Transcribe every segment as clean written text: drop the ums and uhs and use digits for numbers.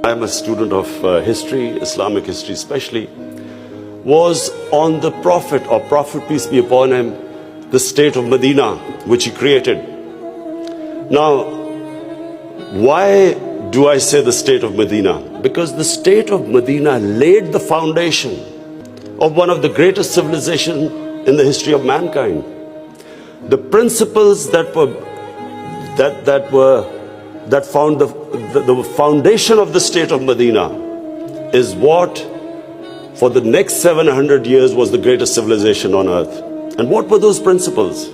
I'm a student of history, Islamic history especially, was on the Prophet, or Prophet peace be upon him, the state of Medina, which he created. Now, why do I say the state of Medina? Because the state of Medina laid the foundation of one of the greatest civilizations in the history of mankind. The principles that found the foundation of the state of Medina is what for the next 700 years was the greatest civilization on earth. And what were those principles?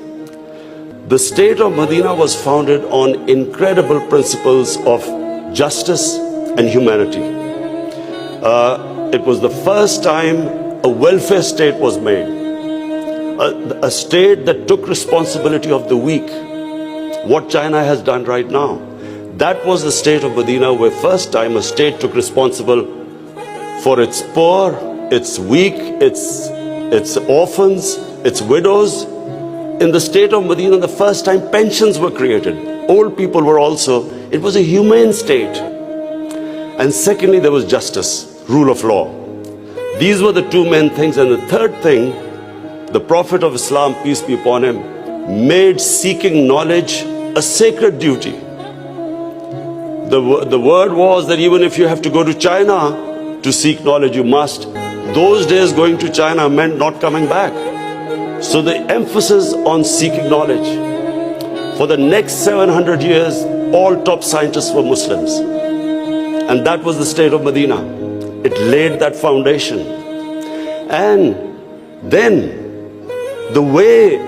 The state of Medina was founded on incredible principles of justice and humanity. It was the first time a welfare state was made, a state that took responsibility of the weak, what China has done right now. That was the state of Medina, where first time a state took responsible for its poor, its weak, its orphans, its widows. In the state of Medina, the first time pensions were created. Old people were also, it was a humane state. And secondly, there was justice, rule of law. These were the two main things. And the third thing, the Prophet of Islam, peace be upon him, made seeking knowledge a sacred duty. The word was that even if you have to go to China to seek knowledge, you must. Those days going to China meant not coming back. So the emphasis on seeking knowledge. For the next 700 years, all top scientists were Muslims. And that was the state of Medina. It laid that foundation. And then the way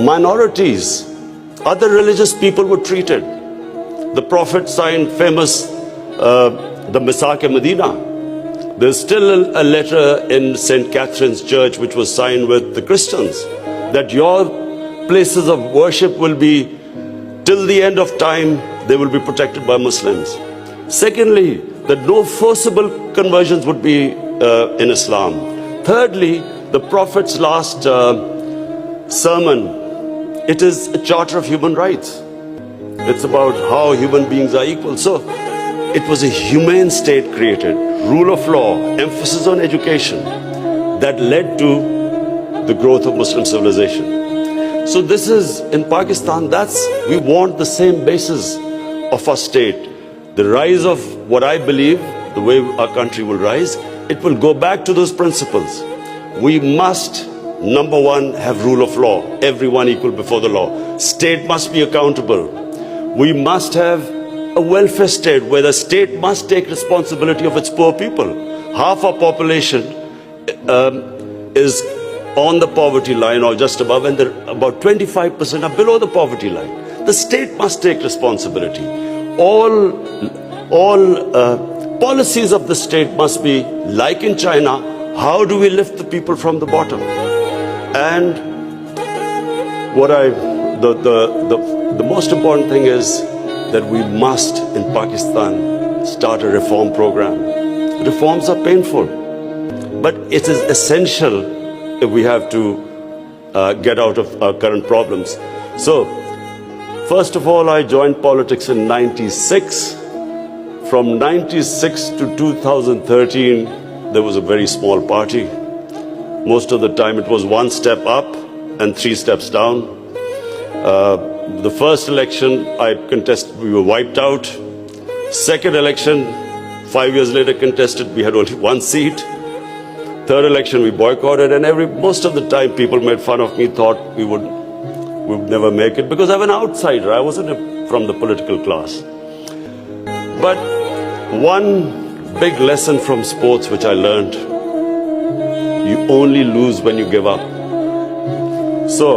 minorities, other religious people were treated. The Prophet signed famous, the Misaq-e-Medina. There's still a letter in St. Catherine's Church which was signed with the Christians, that your places of worship will be, till the end of time, they will be protected by Muslims. Secondly, that no forcible conversions would be in Islam. Thirdly, the Prophet's last sermon, it is a charter of human rights. It's about how human beings are equal. So it was a humane state created, rule of law, emphasis on education, that led to the growth of Muslim civilization. So this is, in Pakistan, we want the same basis of our state. The rise of what I believe, the way our country will rise, it will go back to those principles. We must, number one, have rule of law, everyone equal before the law. State must be accountable. We must have a welfare state where the state must take responsibility of its poor people. Half our population is on the poverty line or just above, and about 25% are below the poverty line. The state must take responsibility. All policies of the state must be like in China. How do we lift the people from the bottom? And the most important thing is that we must, in Pakistan, start a reform program. Reforms are painful, but it is essential if we have to get out of our current problems. So, first of all, I joined politics in '96. From '96 to 2013, there was a very small party. Most of the time it was one step up and 3 steps down. The first election I contested, we were wiped out. Second election, 5 years later contested, we had only 1 seat. Third election we boycotted, and most of the time people made fun of me, thought we would never make it, because I'm an outsider. I wasn't from the political class. But one big lesson from sports which I learned, you only lose when you give up. So